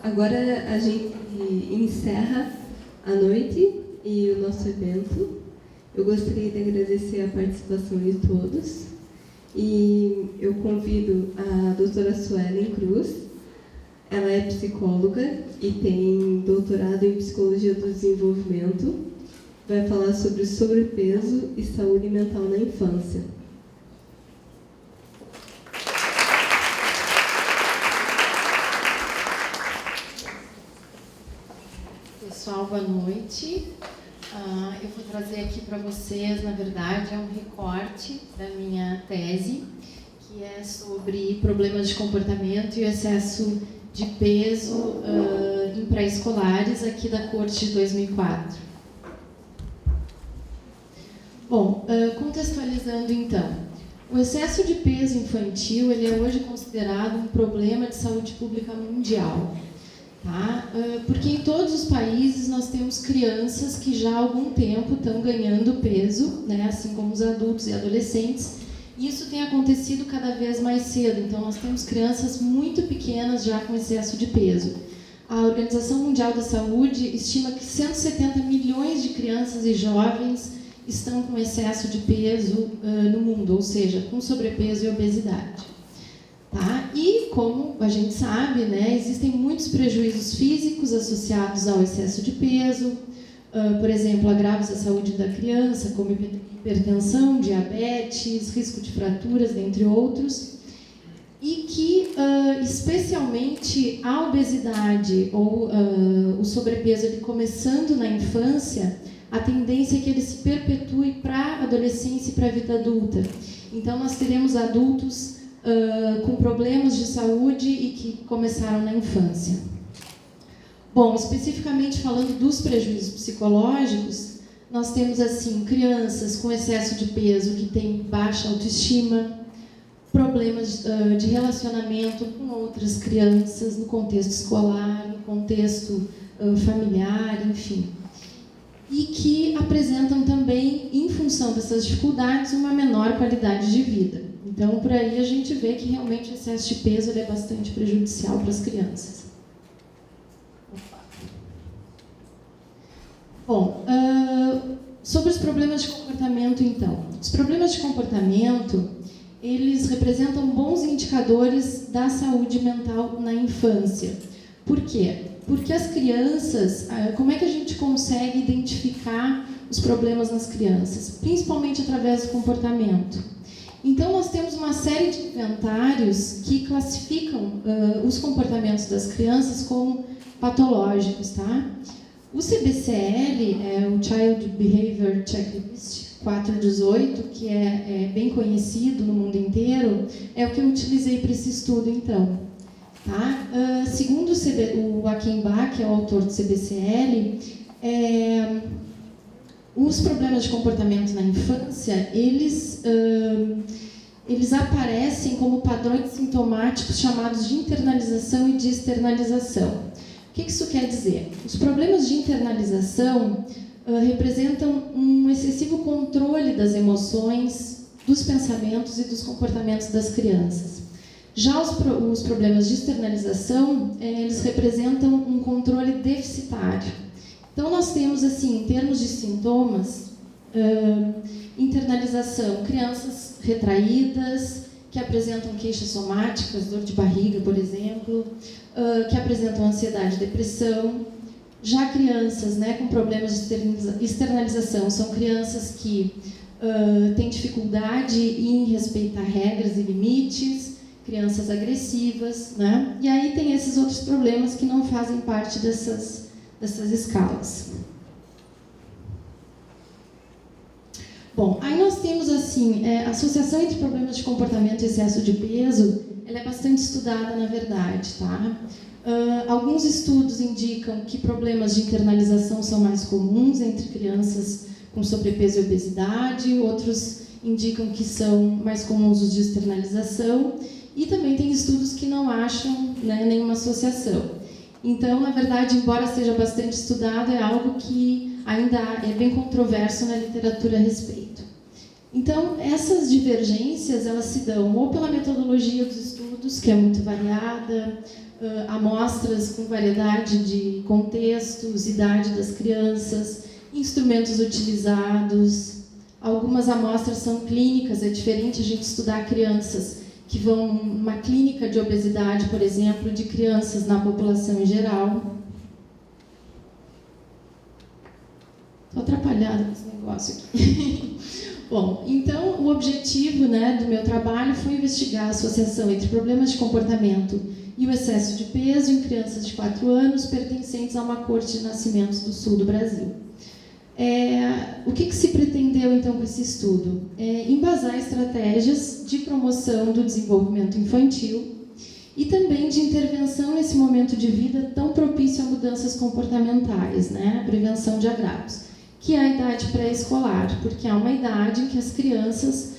Agora a gente encerra a noite e o nosso evento. Eu gostaria de agradecer a participação de todos e eu convido a doutora Suelen Cruz. Ela é psicóloga e tem doutorado em Psicologia do Desenvolvimento. Vai falar sobre sobrepeso e saúde mental na infância. Pessoal, boa noite. Eu vou trazer aqui para vocês, na verdade, um recorte da minha tese, que é sobre problemas de comportamento e excesso de peso em pré-escolares, aqui da corte de 2004. Bom, contextualizando então, o excesso de peso infantil ele é hoje considerado um problema de saúde pública mundial. Tá? Porque em todos os países nós temos crianças que já há algum tempo estão ganhando peso, né? Assim como os adultos e adolescentes, e isso tem acontecido cada vez mais cedo. Então nós temos crianças muito pequenas já com excesso de peso. A Organização Mundial da Saúde estima que 170 milhões de crianças e jovens estão com excesso de peso no mundo, ou seja, com sobrepeso e obesidade. Tá? E, como a gente sabe, né, existem muitos prejuízos físicos associados ao excesso de peso, por exemplo, agravos à saúde da criança, como hipertensão, diabetes, risco de fraturas, dentre outros, e que, especialmente, a obesidade ou o sobrepeso ele começando na infância, a tendência é que ele se perpetue para a adolescência e para a vida adulta. Então, nós teremos adultos com problemas de saúde e que começaram na infância. Bom, especificamente falando dos prejuízos psicológicos, nós temos assim crianças com excesso de peso que têm baixa autoestima, problemas de relacionamento com outras crianças no contexto escolar, no contexto familiar, enfim. E que apresentam também, em função dessas dificuldades, uma menor qualidade de vida. Então, por aí a gente vê que realmente o excesso de peso ele é bastante prejudicial para as crianças. Bom, sobre os problemas de comportamento, então. Os problemas de comportamento, eles representam bons indicadores da saúde mental na infância. Por quê? Porque as crianças, como é que a gente consegue identificar os problemas nas crianças? Principalmente através do comportamento. Então, nós temos uma série de inventários que classificam os comportamentos das crianças como patológicos, tá? O CBCL, o Child Behavior Checklist 418, que é bem conhecido no mundo inteiro, é o que eu utilizei para esse estudo, então. Tá? Segundo o Achenbach, que é o autor do CBCL, os problemas de comportamento na infância, eles aparecem como padrões sintomáticos chamados de internalização e de externalização. O que isso quer dizer? Os problemas de internalização representam um excessivo controle das emoções, dos pensamentos e dos comportamentos das crianças. Já os problemas de externalização, eles representam um controle deficitário. Então, nós temos, assim, em termos de sintomas, internalização, crianças retraídas, que apresentam queixas somáticas, dor de barriga, por exemplo, que apresentam ansiedade e depressão. Já crianças, né, com problemas de externalização, são crianças que têm dificuldade em respeitar regras e limites, crianças agressivas, né? E aí tem esses outros problemas que não fazem parte dessas escalas. Bom, aí nós temos assim, a associação entre problemas de comportamento e excesso de peso, ela é bastante estudada, na verdade, tá? Alguns estudos indicam que problemas de internalização são mais comuns entre crianças com sobrepeso e obesidade, outros indicam que são mais comuns os de externalização, e também tem estudos que não acham, né, nenhuma associação. Então, na verdade, embora seja bastante estudado, é algo que ainda é bem controverso na literatura a respeito. Então, essas divergências, elas se dão ou pela metodologia dos estudos, estudos, que é muito variada, amostras com variedade de contextos, idade das crianças, instrumentos utilizados. Algumas amostras são clínicas, é diferente a gente estudar crianças que vão numa clínica de obesidade, por exemplo, de crianças na população em geral. Estou atrapalhada com esse negócio aqui. Bom, então o objetivo, né, do meu trabalho foi investigar a associação entre problemas de comportamento e o excesso de peso em crianças de 4 anos pertencentes a uma corte de nascimentos do sul do Brasil. O que se pretendeu, então, com esse estudo? Embasar estratégias de promoção do desenvolvimento infantil e também de intervenção nesse momento de vida tão propício a mudanças comportamentais, né? A prevenção de agravos, que é a idade pré-escolar, porque é uma idade em que as crianças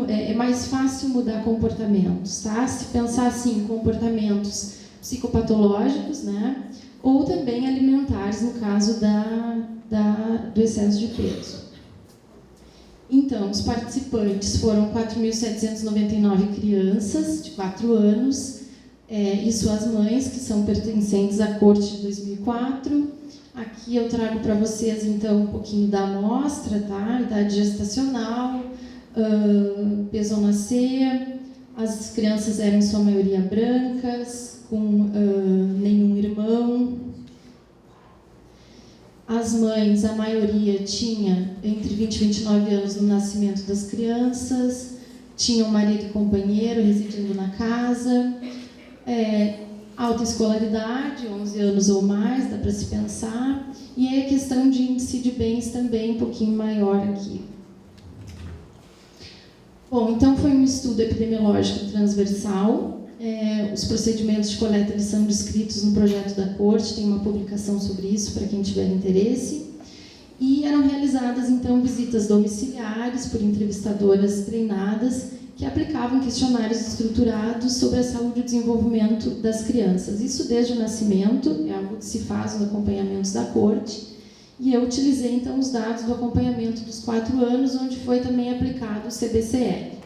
é mais fácil mudar comportamentos, tá? Se pensar assim, comportamentos psicopatológicos, né? Ou também alimentares, no caso do excesso de peso. Então, os participantes foram 4.799 crianças de 4 anos e suas mães, que são pertencentes à corte de 2004. Aqui eu trago para vocês, então, um pouquinho da amostra, tá? Idade gestacional, peso ao nascer. As crianças eram, em sua maioria, brancas, com nenhum irmão. As mães, a maioria, tinha entre 20 e 29 anos no nascimento das crianças, tinham marido e companheiro residindo na casa, alta escolaridade, 11 anos ou mais, dá para se pensar, e a questão de índice de bens também um pouquinho maior aqui. Bom, então foi um estudo epidemiológico transversal. Os procedimentos de coleta eles são descritos no projeto da corte, tem uma publicação sobre isso para quem tiver interesse. E eram realizadas, então, visitas domiciliares por entrevistadoras treinadas que aplicavam questionários estruturados sobre a saúde e o desenvolvimento das crianças. Isso desde o nascimento, é algo que se faz nos acompanhamentos da corte. E eu utilizei, então, os dados do acompanhamento dos 4 anos, onde foi também aplicado o CBCL.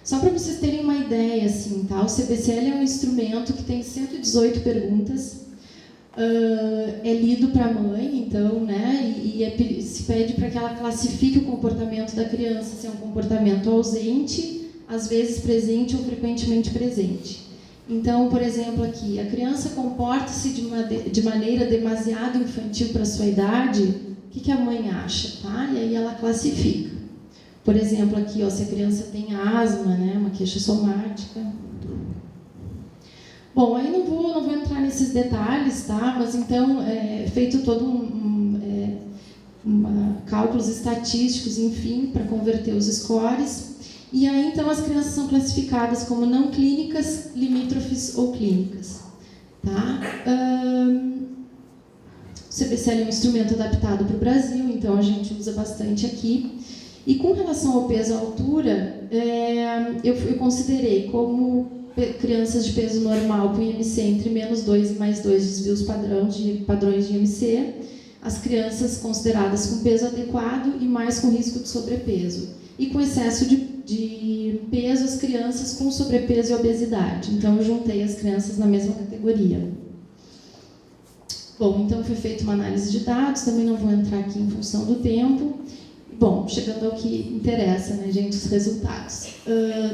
Só para vocês terem uma ideia, assim, tá? O CBCL é um instrumento que tem 118 perguntas, é lido para a mãe, então, né? E se pede para que ela classifique o comportamento da criança, se é um comportamento ausente, às vezes presente ou frequentemente presente. Então, por exemplo, aqui, a criança comporta-se de maneira demasiado infantil para a sua idade, o que a mãe acha, tá? E aí ela classifica. Por exemplo, aqui, ó, se a criança tem asma, né, uma queixa somática. Bom, aí não vou entrar nesses detalhes, tá? Mas então é feito todo cálculos estatísticos, enfim, para converter os scores. E aí, então, as crianças são classificadas como não clínicas, limítrofes ou clínicas, tá? O CBCL é um instrumento adaptado para o Brasil, então a gente usa bastante aqui. E com relação ao peso e à altura, eu considerei como crianças de peso normal com IMC entre -2 e +2 desvios padrões de IMC, as crianças consideradas com peso adequado e mais com risco de sobrepeso. E com excesso de peso, as crianças com sobrepeso e obesidade. Então, eu juntei as crianças na mesma categoria. Bom, então foi feita uma análise de dados, também não vou entrar aqui em função do tempo. Bom, chegando ao que interessa, né, gente, os resultados.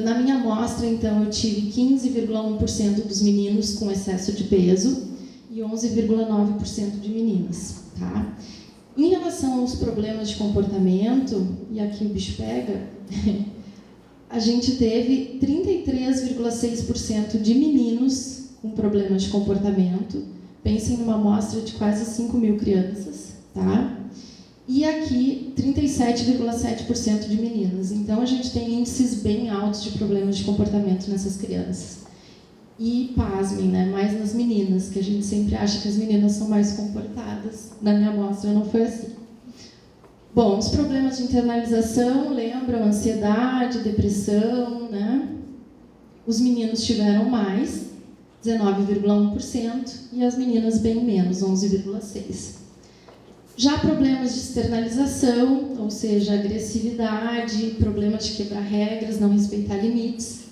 Na minha amostra, então, eu tive 15,1% dos meninos com excesso de peso e 11,9% de meninas, tá? Em relação aos problemas de comportamento, e aqui o bicho pega, a gente teve 33,6% de meninos com problemas de comportamento. Pensem numa amostra de quase 5.000 crianças, tá? E aqui, 37,7% de meninas. Então, a gente tem índices bem altos de problemas de comportamento nessas crianças. E, pasmem, né? Mais nas meninas, que a gente sempre acha que as meninas são mais comportadas. Na minha amostra não foi assim. Bom, os problemas de internalização lembram ansiedade, depressão, né? Os meninos tiveram mais, 19,1%, e as meninas bem menos, 11,6%. Já problemas de externalização, ou seja, agressividade, problemas de quebrar regras, não respeitar limites,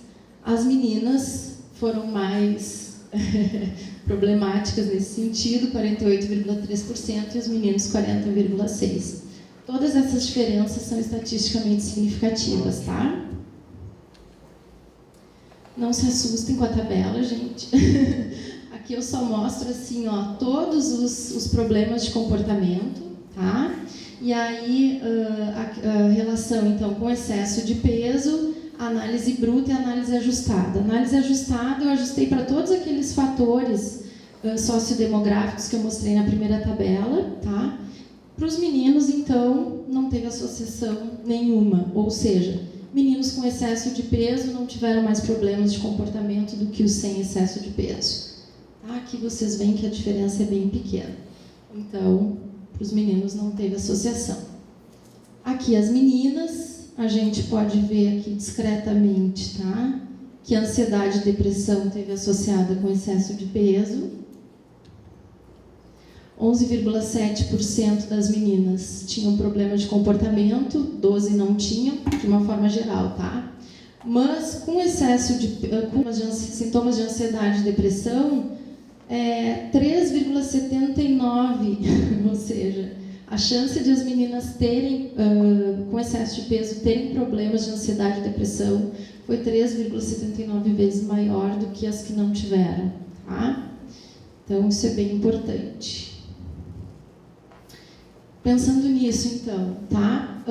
As meninas foram mais problemáticas nesse sentido, 48,3%, e os meninos 40,6%. Todas essas diferenças são estatisticamente significativas, tá? Não se assustem com a tabela, gente. Aqui eu só mostro assim, ó, todos os problemas de comportamento, tá? E aí a relação, então, com excesso de peso, análise bruta e análise ajustada. Análise ajustada eu ajustei para todos aqueles fatores sociodemográficos que eu mostrei na primeira tabela, tá? Para os meninos, então, não teve associação nenhuma, ou seja, meninos com excesso de peso não tiveram mais problemas de comportamento do que os sem excesso de peso. Tá? Aqui vocês veem que a diferença é bem pequena. Então, para os meninos não teve associação. Aqui as meninas, a gente pode ver aqui discretamente, tá? Que a ansiedade e depressão teve associada com excesso de peso. 11,7% das meninas tinham problema de comportamento, 12% não tinham, de uma forma geral, tá? Mas com excesso de sintomas de ansiedade e depressão, 3,79%, ou seja, a chance de as meninas terem, com excesso de peso, terem problemas de ansiedade e depressão foi 3,79 vezes maior do que as que não tiveram, tá? Então, isso é bem importante. Pensando nisso, então, tá?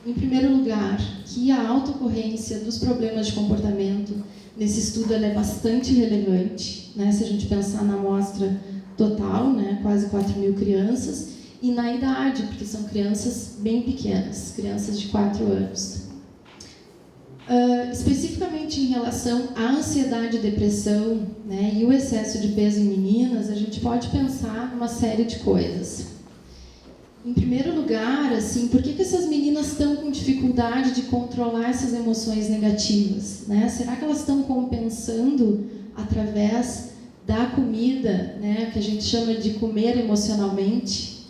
Em primeiro lugar, que a alta ocorrência dos problemas de comportamento nesse estudo ela é bastante relevante, né? Se a gente pensar na amostra total, né? Quase 4.000 crianças, e na idade, porque são crianças bem pequenas, crianças de 4 anos. Especificamente em relação à ansiedade e depressão, né? E o excesso de peso em meninas, a gente pode pensar numa série de coisas. Em primeiro lugar, assim, por que essas meninas estão com dificuldade de controlar essas emoções negativas, né? Será que elas estão compensando através da comida, né, que a gente chama de comer emocionalmente?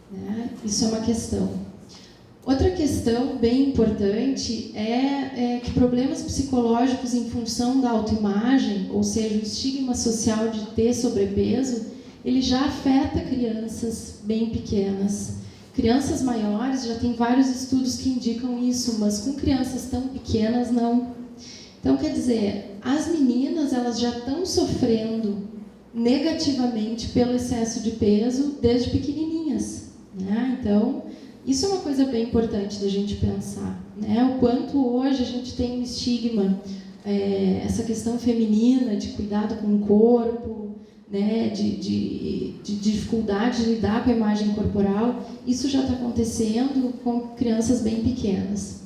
Né? Isso é uma questão. Outra questão bem importante é que problemas psicológicos em função da autoimagem, ou seja, o estigma social de ter sobrepeso, ele já afeta crianças bem pequenas. Crianças maiores, já tem vários estudos que indicam isso, mas com crianças tão pequenas, não. Então, quer dizer, as meninas elas já estão sofrendo negativamente pelo excesso de peso desde pequenininhas, né? Então, isso é uma coisa bem importante da gente pensar, né? O quanto hoje a gente tem um estigma, essa questão feminina de cuidado com o corpo, né, de dificuldade de lidar com a imagem corporal, isso já está acontecendo com crianças bem pequenas,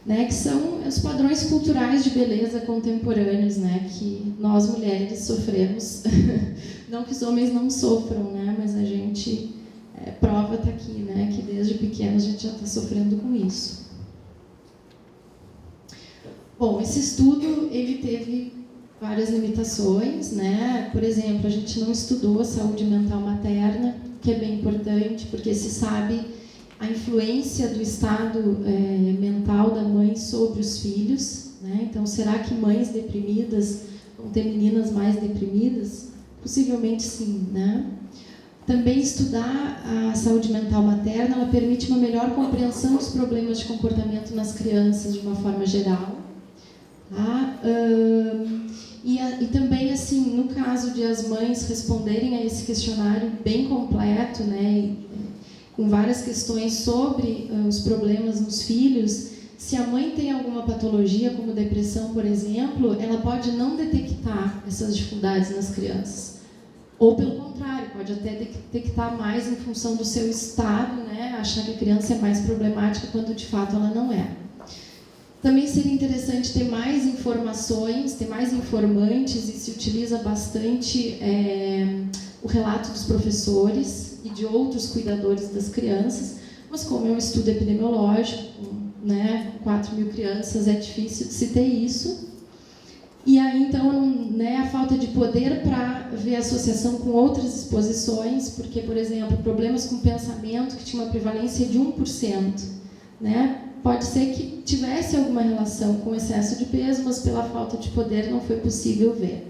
né, que são os padrões culturais de beleza contemporâneos, né, que nós mulheres sofremos, não que os homens não sofram, né, mas a gente, prova está aqui, né, que desde pequenos a gente já está sofrendo com isso. Bom, esse estudo, ele teve várias limitações, né? Por exemplo, a gente não estudou a saúde mental materna, que é bem importante, porque se sabe a influência do estado mental da mãe sobre os filhos, né? Então, será que mães deprimidas vão ter meninas mais deprimidas? Possivelmente sim, né? Também estudar a saúde mental materna, ela permite uma melhor compreensão dos problemas de comportamento nas crianças de uma forma geral, tá? E também, assim, no caso de as mães responderem a esse questionário bem completo, né, com várias questões sobre os problemas nos filhos, se a mãe tem alguma patologia, como depressão, por exemplo, ela pode não detectar essas dificuldades nas crianças. Ou, pelo contrário, pode até detectar mais em função do seu estado, né, achar que a criança é mais problemática quando, de fato, ela não é. Também seria interessante ter mais informações, ter mais informantes, e se utiliza bastante o relato dos professores e de outros cuidadores das crianças, mas como é um estudo epidemiológico, né, 4.000 crianças, é difícil de se ter isso. E aí, então, né, a falta de poder para ver a associação com outras exposições, porque, por exemplo, problemas com pensamento, que tinha uma prevalência de 1%, né? pode ser que tivesse alguma relação com excesso de peso, mas pela falta de poder não foi possível ver.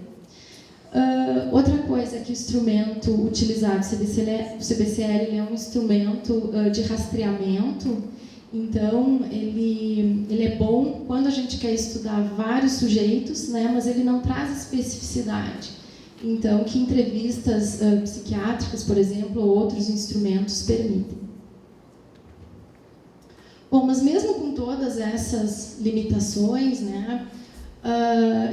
Outra coisa é que o instrumento utilizado, o CBCL, ele é um instrumento de rastreamento, então ele é bom quando a gente quer estudar vários sujeitos, né, mas ele não traz especificidade. Então, que entrevistas psiquiátricas, por exemplo, ou outros instrumentos permitem. Bom, mas mesmo com todas essas limitações, né,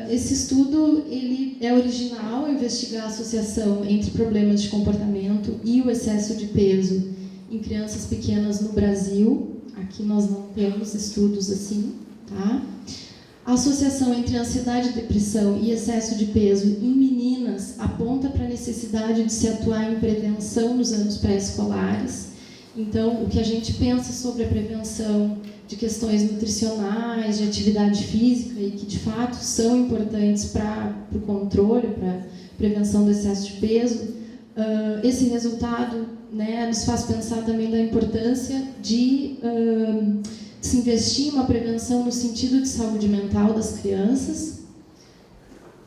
esse estudo ele é original ao investigar a associação entre problemas de comportamento e o excesso de peso em crianças pequenas no Brasil. Aqui nós não temos estudos assim, tá? A associação entre ansiedade, depressão e excesso de peso em meninas aponta para a necessidade de se atuar em prevenção nos anos pré-escolares. Então, o que a gente pensa sobre a prevenção de questões nutricionais, de atividade física, e que de fato são importantes para o controle, para a prevenção do excesso de peso, esse resultado, né, nos faz pensar também da importância de se investir em uma prevenção no sentido de saúde mental das crianças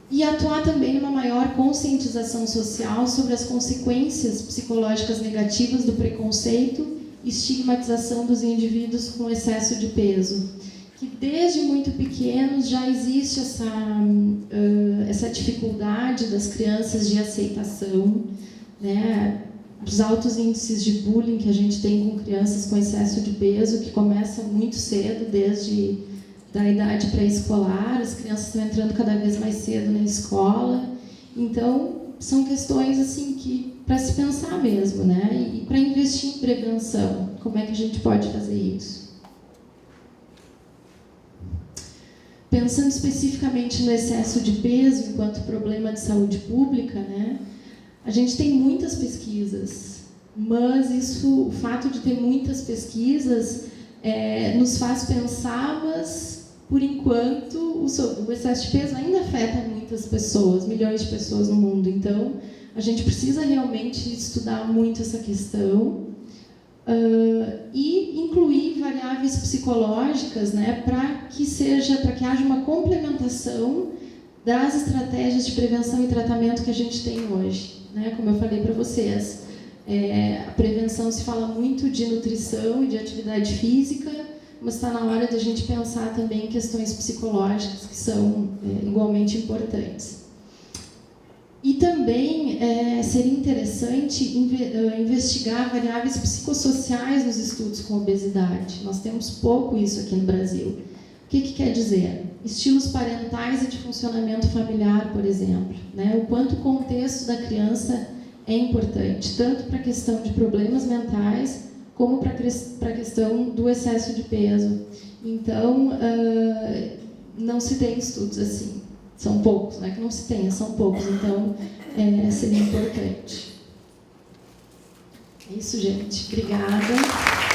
e atuar também numa maior conscientização social sobre as consequências psicológicas negativas do preconceito e estigmatização dos indivíduos com excesso de peso. Que desde muito pequenos já existe essa dificuldade das crianças de aceitação, né? Os altos índices de bullying que a gente tem com crianças com excesso de peso, que começam muito cedo, desde da idade pré-escolar, as crianças estão entrando cada vez mais cedo na escola. Então, são questões assim que para se pensar mesmo, né? E para investir em prevenção, como é que a gente pode fazer isso? Pensando especificamente no excesso de peso enquanto problema de saúde pública, né? A gente tem muitas pesquisas, mas o fato de ter muitas pesquisas nos faz pensar, mas por enquanto o excesso de peso ainda afeta muitas pessoas, milhões de pessoas no mundo. Então, a gente precisa realmente estudar muito essa questão e incluir variáveis psicológicas, né, para que haja uma complementação das estratégias de prevenção e tratamento que a gente tem hoje. Né? Como eu falei para vocês, a prevenção se fala muito de nutrição e de atividade física, mas está na hora de a gente pensar também em questões psicológicas que são igualmente importantes. E também seria interessante investigar variáveis psicossociais nos estudos com obesidade. Nós temos pouco isso aqui no Brasil. O que quer dizer? Estilos parentais e de funcionamento familiar, por exemplo, né? O quanto o contexto da criança é importante, tanto para a questão de problemas mentais, como para a questão do excesso de peso. Então, não se tem estudos assim, são poucos, não é que não se tenha, são poucos, então seria importante. É isso, gente. Obrigada.